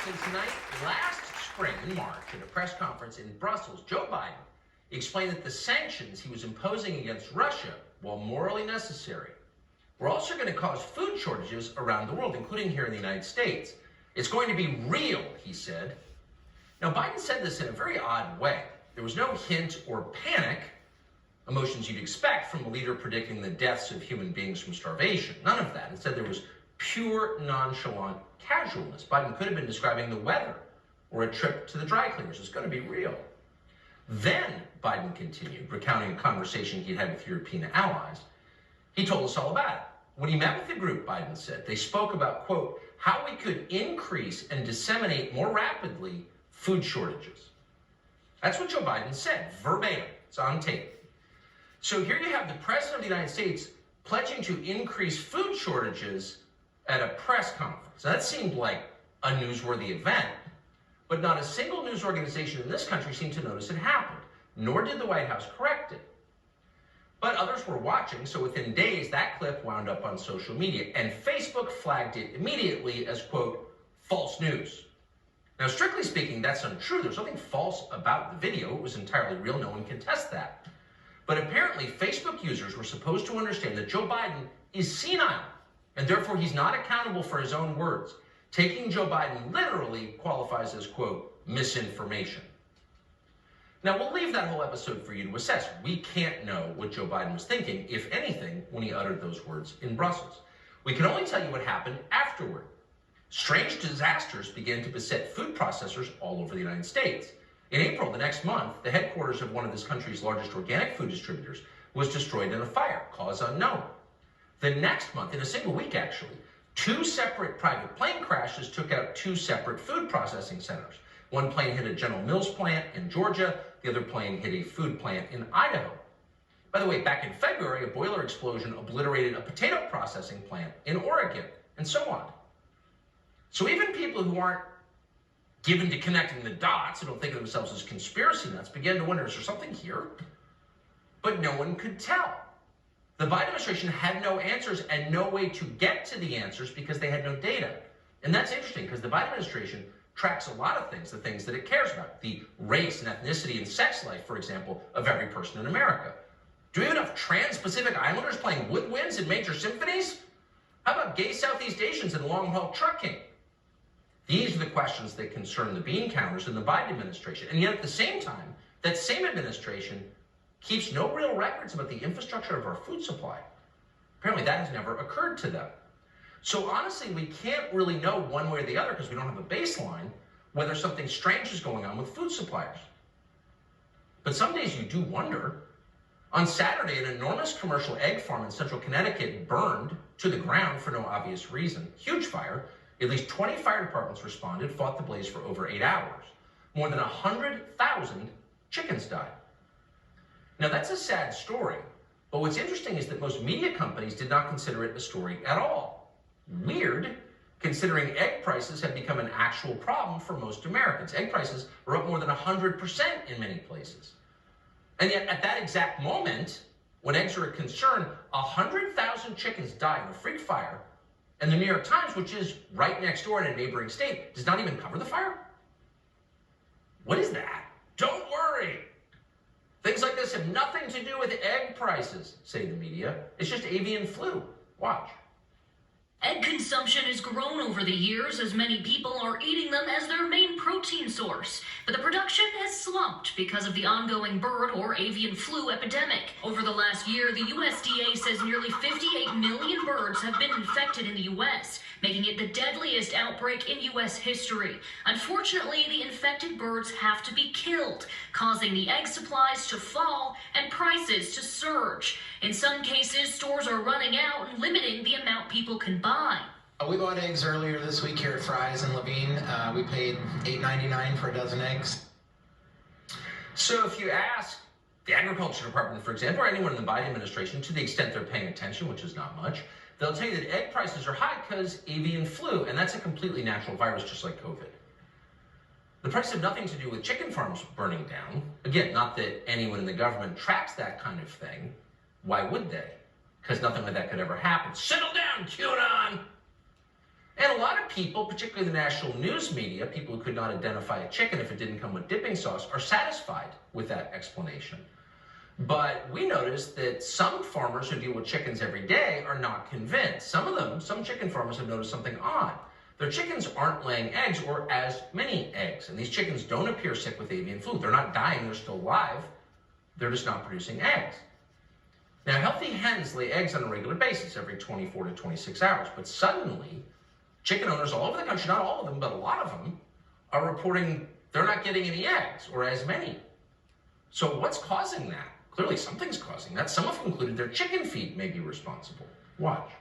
And tonight, last spring in March, at a press conference in Brussels, Joe Biden explained that the sanctions he was imposing against Russia, while morally necessary, were also going to cause food shortages around the world, including here in the United States. It's going to be real, he said. Now, Biden said this in a very odd way. There was no hint or panic, emotions you'd expect from a leader predicting the deaths of human beings from starvation. None of that. Instead, there was pure nonchalant casualness. Biden could have been describing the weather or a trip to the dry cleaners. It's going to be real. Then Biden continued, recounting a conversation he'd had with European allies. He told us all about it. When he met with the group, Biden said, they spoke about, quote, how we could increase and disseminate more rapidly food shortages. That's what Joe Biden said, verbatim. It's on tape. So here you have the President of the United States pledging to increase food shortages at a press conference. Now, that seemed like a newsworthy event, but not a single news organization in this country seemed to notice it happened, nor did the White House correct it. But others were watching, so within days, that clip wound up on social media, and Facebook flagged it immediately as, quote, false news. Now, strictly speaking, that's untrue. There's nothing false about the video. It was entirely real. No one can test that. But apparently, Facebook users were supposed to understand that Joe Biden is senile, and therefore he's not accountable for his own words. Taking Joe Biden literally qualifies as, quote, misinformation. Now, we'll leave that whole episode for you to assess. We can't know what Joe Biden was thinking, if anything, when he uttered those words in Brussels. We can only tell you what happened afterward. Strange disasters began to beset food processors all over the United States. In April, the next month, the headquarters of one of this country's largest organic food distributors was destroyed in a fire, cause unknown. The next month, in a single week actually, 2 separate private plane crashes took out 2 separate food processing centers. One plane hit a General Mills plant in Georgia, the other plane hit a food plant in Idaho. By the way, back in February, a boiler explosion obliterated a potato processing plant in Oregon, and so on. So even people who aren't given to connecting the dots, who don't think of themselves as conspiracy nuts, began to wonder, is there something here? But no one could tell. The Biden administration had no answers and no way to get to the answers because they had no data. And that's interesting because the Biden administration tracks a lot of things, the things that it cares about, the race and ethnicity and sex life, for example, of every person in America. Do we have enough trans-Pacific Islanders playing woodwinds in major symphonies? How about gay Southeast Asians in long-haul trucking? These are the questions that concern the bean counters in the Biden administration. And yet at the same time, that same administration keeps no real records about the infrastructure of our food supply. Apparently that has never occurred to them. So honestly, we can't really know one way or the other because we don't have a baseline whether something strange is going on with food suppliers. But some days you do wonder. On Saturday, an enormous commercial egg farm in central Connecticut burned to the ground for no obvious reason. Huge fire. At least 20 fire departments responded, fought the blaze for over 8 hours. More than 100,000 chickens died. Now that's a sad story, but what's interesting is that most media companies did not consider it a story at all. Weird, considering egg prices have become an actual problem for most Americans. Egg prices are up more than 100% in many places. And yet at that exact moment, when eggs are a concern, 100,000 chickens died in a freak fire, and the New York Times, which is right next door in a neighboring state, does not even cover the fire? What is that? Don't worry. Things like this have nothing to do with egg prices, say the media. It's just avian flu. Watch. Egg consumption has grown over the years as many people are eating them as their main protein source. But the production has slumped because of the ongoing bird or avian flu epidemic. Over the last year, the USDA says nearly 58 million birds have been infected in the U.S., making it the deadliest outbreak in U.S. history. Unfortunately, the infected birds have to be killed, causing the egg supplies to fall and prices to surge. In some cases, stores are running out and limiting the amount people can buy. We bought eggs earlier this week here at Fry's in Levine. We paid $8.99 for a dozen eggs. So if you ask the Agriculture Department, for example, or anyone in the Biden administration, to the extent they're paying attention, which is not much, they'll tell you that egg prices are high because avian flu, and that's a completely natural virus just like COVID. The prices have nothing to do with chicken farms burning down. Again, not that anyone in the government tracks that kind of thing. Why would they? Because nothing like that could ever happen. Settle down, QAnon! And a lot of people, particularly the national news media, people who could not identify a chicken if it didn't come with dipping sauce, are satisfied with that explanation. But we noticed that some farmers who deal with chickens every day are not convinced. Some chicken farmers have noticed something odd. Their chickens aren't laying eggs or as many eggs. And these chickens don't appear sick with avian flu. They're not dying, they're still alive. They're just not producing eggs. Now, healthy hens lay eggs on a regular basis every 24 to 26 hours. But suddenly, chicken owners all over the country, not all of them, but a lot of them, are reporting they're not getting any eggs or as many. So what's causing that? Clearly something's causing that. Some have concluded their chicken feed may be responsible. Watch.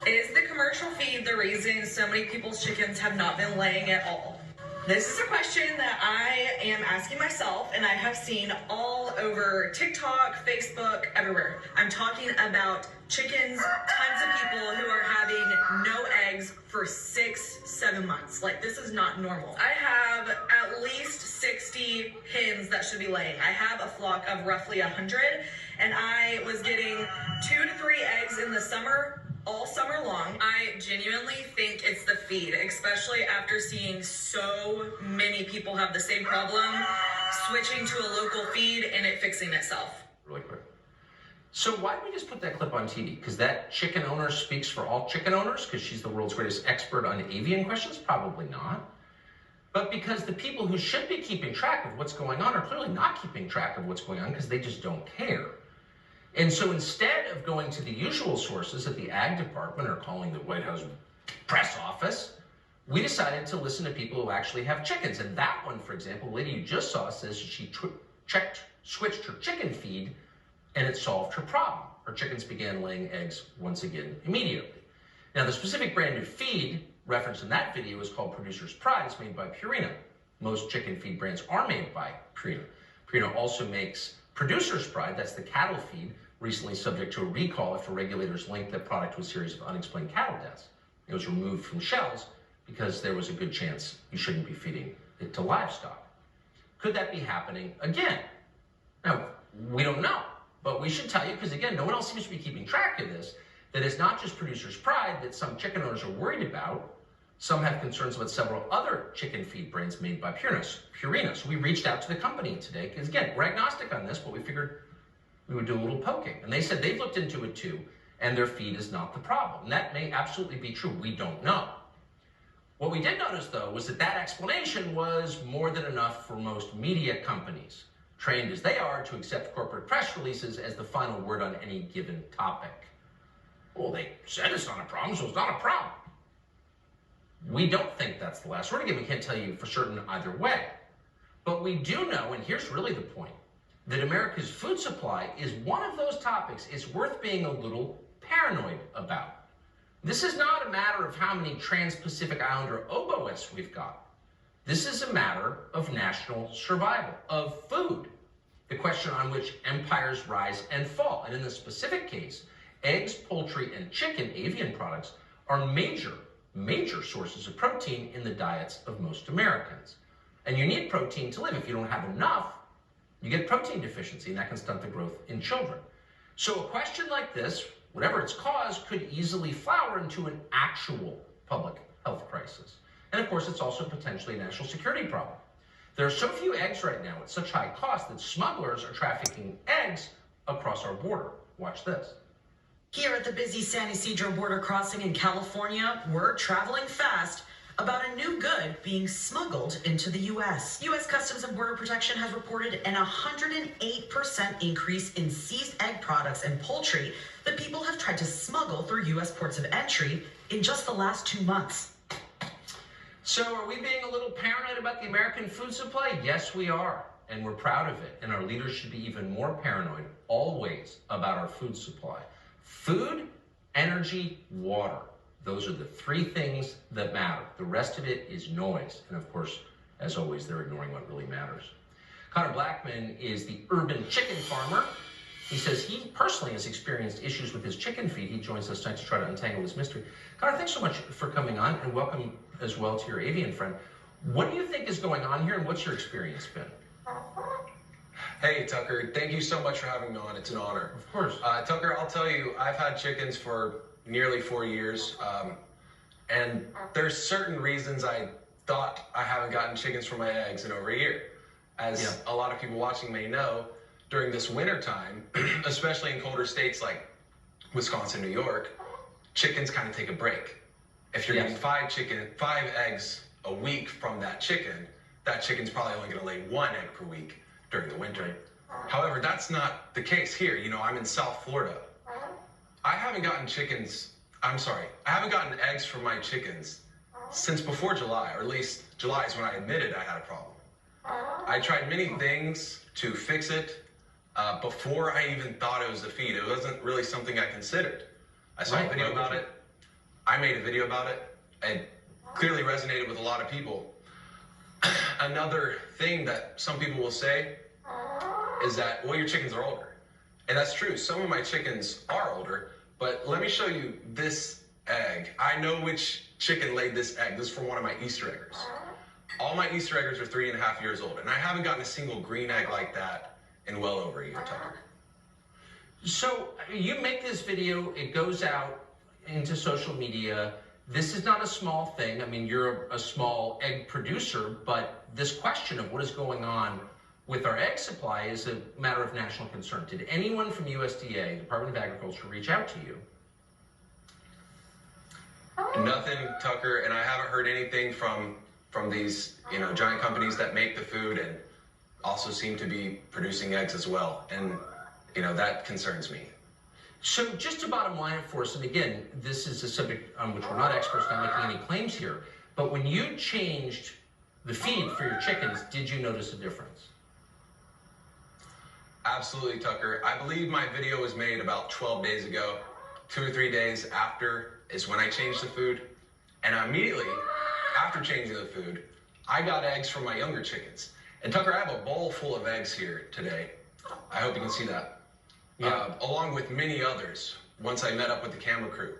Is the commercial feed the reason so many people's chickens have not been laying at all? This is a question that I am asking myself, and I have seen all over TikTok, Facebook, everywhere. I'm talking about chickens, tons of people who are having no eggs for 6-7 months. Like, this is not normal. I have at least 60 hens that should be laying. I have a flock of roughly 100, and I was getting 2 to 3 eggs in the summer, all summer long. I genuinely think it's the feed, especially after seeing so many people have the same problem, switching to a local feed and it fixing itself. Really quick. So why did we just put that clip on TV? Because that chicken owner speaks for all chicken owners? Because she's the world's greatest expert on avian questions? Probably not. But because the people who should be keeping track of what's going on are clearly not keeping track of what's going on because they just don't care. And so instead of going to the usual sources at the Ag Department or calling the White House press office, we decided to listen to people who actually have chickens. And that one, for example, the lady you just saw says she switched her chicken feed and it solved her problem. Her chickens began laying eggs once again immediately. Now, the specific brand of feed referenced in that video is called Producer's Pride. It's made by Purina. Most chicken feed brands are made by Purina. Purina also makes Producer's Pride, that's the cattle feed, recently subject to a recall after regulators linked that product to a series of unexplained cattle deaths. It was removed from shelves because there was a good chance you shouldn't be feeding it to livestock. Could that be happening again? Now, we don't know, but we should tell you, because again, no one else seems to be keeping track of this, that it's not just Producer's Pride that some chicken owners are worried about. Some have concerns about several other chicken feed brands made by Purina. So we reached out to the company today, because again, we're agnostic on this, but we figured we would do a little poking. And they said they've looked into it too, and their feed is not the problem. And that may absolutely be true. We don't know. What we did notice, though, was that that explanation was more than enough for most media companies, trained as they are to accept corporate press releases as the final word on any given topic. Well, they said it's not a problem, so it's not a problem. We don't think that's the last word. Again, we can't tell you for certain either way. But we do know, and here's really the point, that America's food supply is one of those topics it's worth being a little paranoid about. This is not a matter of how many Trans-Pacific Islander oboists we've got. This is a matter of national survival, of food, the question on which empires rise and fall. And in this specific case, eggs, poultry, and chicken, avian products, are major sources of protein in the diets of most Americans. And you need protein to live. If you don't have enough, you get protein deficiency, and that can stunt the growth in children. So a question like this, whatever its cause, could easily flower into an actual public health crisis. And of course, it's also potentially a national security problem. There are so few eggs right now at such high cost that smugglers are trafficking eggs across our border. Watch this. Here at the busy San Ysidro border crossing in California, we're traveling fast about a new good being smuggled into the U.S. U.S. Customs and Border Protection has reported an 108% increase in seized egg products and poultry that people have tried to smuggle through U.S. ports of entry in just the last 2 months. So are we being a little paranoid about the American food supply? Yes, we are, and we're proud of it. And our leaders should be even more paranoid always about our food supply. Food, energy, water. Those are the three things that matter. The rest of it is noise. And of course, as always, they're ignoring what really matters. Connor Blackman is the urban chicken farmer. He says he personally has experienced issues with his chicken feed. He joins us tonight to try to untangle this mystery. Connor, thanks so much for coming on, and welcome as well to your avian friend. What do you think is going on here, and what's your experience been? Hey, Tucker, thank you so much for having me on. It's an honor. Of course. Tucker, I'll tell you, I've had chickens for nearly 4 years. And there's certain reasons I thought I haven't gotten chickens for my eggs in over a year. As a lot of people watching may know, during this winter time, especially in colder states like Wisconsin, New York, chickens kind of take a break. If you're getting 5 eggs a week from that chicken's probably only going to lay 1 egg per week during the winter. However, that's not the case here. You know, I'm in South Florida. I haven't gotten eggs from my chickens since before July, or at least July is when I admitted I had a problem. I tried many things to fix it before I even thought it was a feed. It wasn't really something I considered. I saw a video about it. I made a video about it. It clearly resonated with a lot of people. Another thing that some people will say is that, well, your chickens are older. And that's true. Some of my chickens are older, but let me show you this egg. I know which chicken laid this egg. This is from one of my Easter eggers. All my Easter eggers are 3.5 years old, and I haven't gotten a single green egg like that in well over a year, Tucker. So you make this video, it goes out into social media. This is not a small thing. I mean, you're a small egg producer, but this question of what is going on with our egg supply is a matter of national concern. Did anyone from USDA, Department of Agriculture, reach out to you? Nothing, Tucker, and I haven't heard anything from these, giant companies that make the food and also seem to be producing eggs as well. And, that concerns me. So just to bottom line it for us, and again, this is a subject on which we're not experts, not making any claims here, but when you changed the feed for your chickens, did you notice a difference? Absolutely, Tucker. I believe my video was made about 12 days ago. 2 or 3 days after is when I changed the food. And immediately after changing the food, I got eggs from my younger chickens. And Tucker, I have a bowl full of eggs here today. I hope you can see that. Along with many others, once I met up with the camera crew,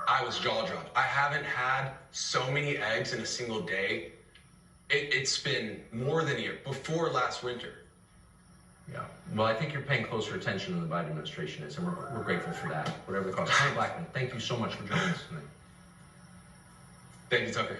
I was jaw-dropped. I haven't had so many eggs in a single day. It's been more than a year, before last winter. Yeah. Well, I think you're paying closer attention than the Biden administration is, and we're grateful for that, whatever the cost. Tony Blackman, thank you so much for joining us tonight. Thank you, Tucker.